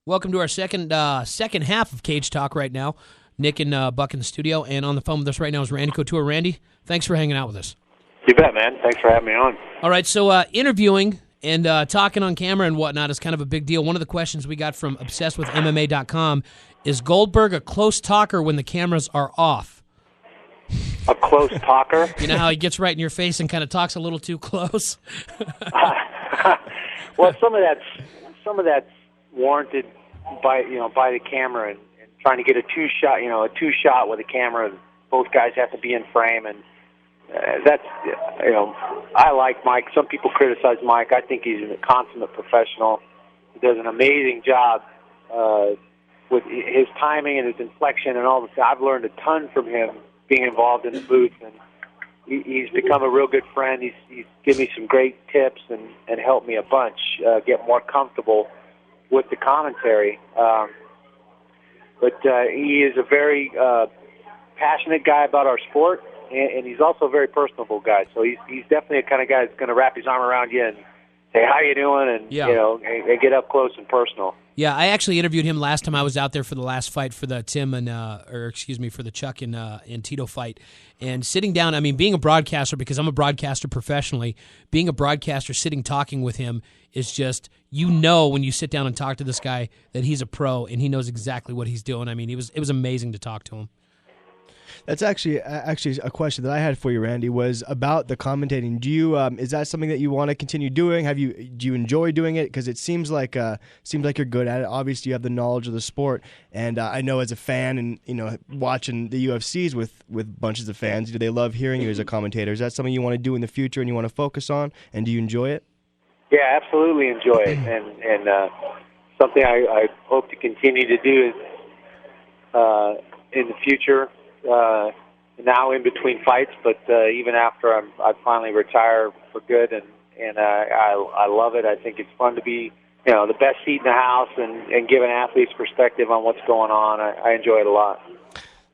Welcome to our second half of Cage Talk right now. Nick and Buck in the studio, and on the phone with us right now is Randy Couture. Randy, thanks for hanging out with us. You bet, man. Thanks for having me on. All right, so interviewing and talking on camera and whatnot is kind of a big deal. One of the questions we got from ObsessedWithMMA.com is Goldberg a close talker when the cameras are off? A close talker? You know how he gets right in your face and kind of talks a little too close? Well, some of that's warranted by the camera and trying to get a two shot with a camera. Both guys have to be in frame, and that's I like Mike. Some people criticize Mike. I think he's a consummate professional. He does an amazing job with his timing and his inflection and all this. I've learned a ton from him being involved in the booth, and he's become a real good friend. He's given me some great tips and helped me a bunch get more comfortable with the commentary. But he is a very passionate guy about our sport, and he's also a very personable guy. So he's definitely a kind of guy that's going to wrap his arm around you and say, how you doing? And, and get up close and personal. Yeah, I actually interviewed him last time I was out there for the last fight for the Tim and, for the Chuck and Tito fight. And sitting down, I mean, being a broadcaster, because I'm a broadcaster professionally, being a broadcaster, sitting talking with him is just, when you sit down and talk to this guy that he's a pro and he knows exactly what he's doing. I mean, it was amazing to talk to him. That's actually a question that I had for you, Randy, was about the commentating. Do you is that something that you want to continue doing? Do you enjoy doing it? Because it seems like you're good at it. Obviously, you have the knowledge of the sport, and I know as a fan and watching the UFCs with bunches of fans, do they love hearing you as a commentator? Is that something you want to do in the future and you want to focus on? And do you enjoy it? Yeah, absolutely enjoy it, and something I hope to continue to do is in the future. Now in between fights, but even after I finally retire for good, and I love it. I think it's fun to be the best seat in the house and give an athlete's perspective on what's going on. I enjoy it a lot.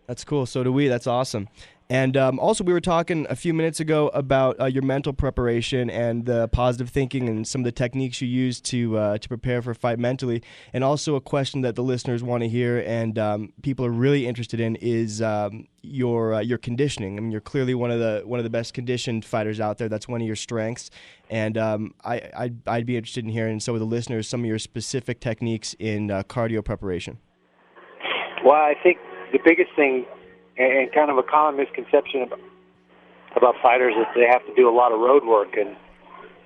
That's cool. So do we. That's awesome. And also, we were talking a few minutes ago about your mental preparation and the positive thinking and some of the techniques you use to prepare for a fight mentally. And also a question that the listeners want to hear and people are really interested in is your conditioning. I mean, you're clearly one of the best conditioned fighters out there. That's one of your strengths. And I'd be interested in hearing, so with the listeners, some of your specific techniques in cardio preparation. Well, I think the biggest thing, and kind of a common misconception about fighters, is they have to do a lot of road work, and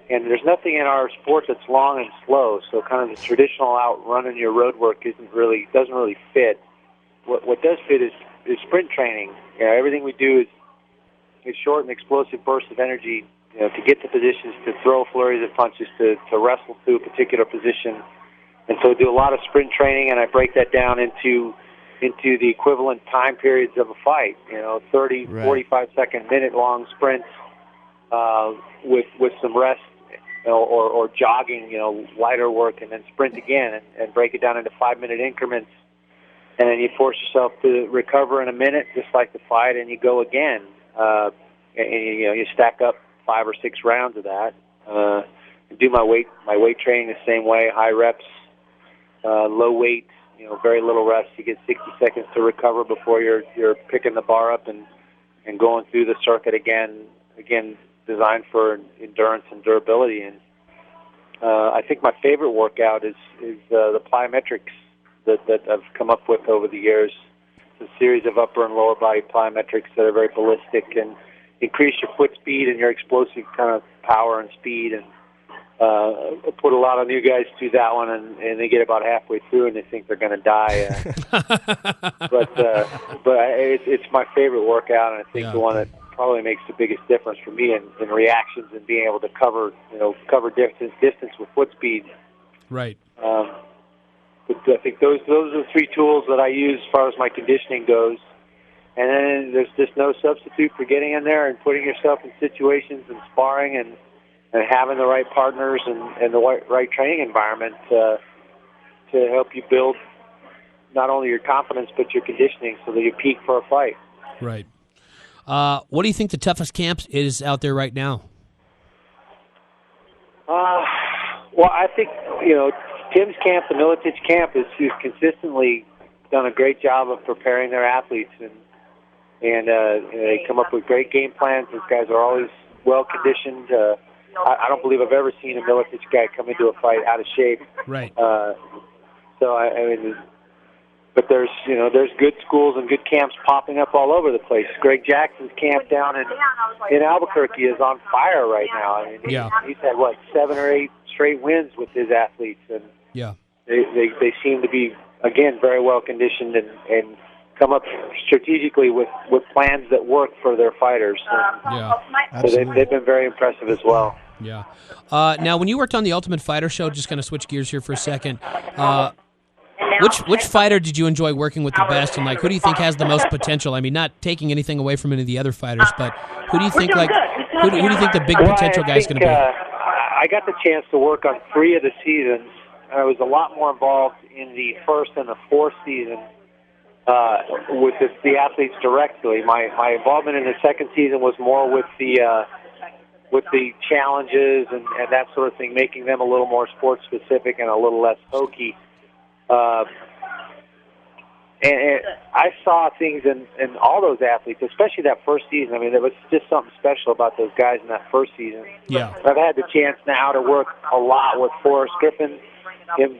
there's nothing in our sport that's long and slow. So kind of the traditional out running your road work doesn't really fit. What does fit is sprint training. Everything we do is short and explosive bursts of energy, to get to positions, to throw flurries of punches, to wrestle to a particular position. And so we do a lot of sprint training, and I break that down into the equivalent time periods of a fight, 30, right. 45-second, minute-long sprints with some rest or jogging, lighter work, and then sprint again and break it down into 5-minute increments. And then you force yourself to recover in a minute, just like the fight, and you go again. And you stack up 5 or 6 rounds of that. Do my weight training the same way, high reps, low weight, very little rest. You get 60 seconds to recover before you're picking the bar up and going through the circuit again designed for endurance and durability. And I think my favorite workout is the plyometrics that I've come up with over the years. It's a series of upper and lower body plyometrics that are very ballistic and increase your foot speed and your explosive kind of power and speed. And I put a lot of new guys through that one, and they get about halfway through and they think they're going to die. But it's my favorite workout, and I think the one that probably makes the biggest difference for me in reactions and being able to cover distance with foot speed. Right. But I think those are the 3 tools that I use as far as my conditioning goes. And then there's just no substitute for getting in there and putting yourself in situations and sparring and having the right partners and the right training environment to help you build not only your confidence but your conditioning so that you peak for a fight. Right. What do you think the toughest camp is out there right now? Well, I think Tim's camp, the Militich camp, is consistently done a great job of preparing their athletes, and they come up with great game plans. These guys are always well conditioned. I don't believe I've ever seen a Militich guy come into a fight out of shape. Right. So I mean, but there's good schools and good camps popping up all over the place. Greg Jackson's camp down in Albuquerque is on fire right now. I mean, he's had 7 or 8 straight wins with his athletes, and they seem to be, again, very well conditioned and come up strategically with plans that work for their fighters. So they've been very impressive as well. Yeah. Now, when you worked on the Ultimate Fighter show, just kind of switch gears here for a second. Which fighter did you enjoy working with the best, and who do you think has the most potential? I mean, not taking anything away from any of the other fighters, but who do you think who do you think the big potential guy is going to be? I got the chance to work on 3 of the seasons. I was a lot more involved in the first and the fourth season with the athletes directly. My involvement in the second season was more with the challenges and that sort of thing, making them a little more sports specific and a little less hokey. And I saw things in all those athletes, especially that first season. I mean, there was just something special about those guys in that first season. Yeah. I've had the chance now to work a lot with Forrest Griffin, him,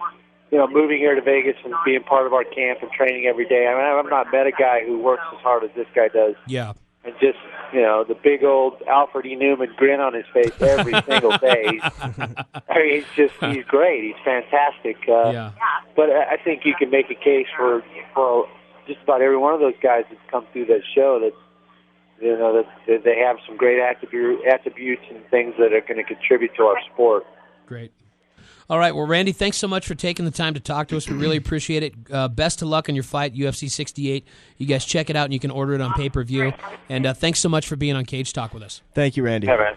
moving here to Vegas and being part of our camp and training every day. I mean, I've not met a guy who works as hard as this guy does. Yeah. And just, the big old Alfred E. Newman grin on his face every single day. I mean, he's great. He's fantastic. But I think you can make a case for just about every one of those guys that's come through that show that, that they have some great attributes and things that are going to contribute to our sport. Great. All right. Well, Randy, thanks so much for taking the time to talk to us. We really appreciate it. Best of luck on your fight, UFC 68. You guys check it out, and you can order it on pay-per-view. And thanks so much for being on Cage Talk with us. Thank you, Randy. Yeah, man.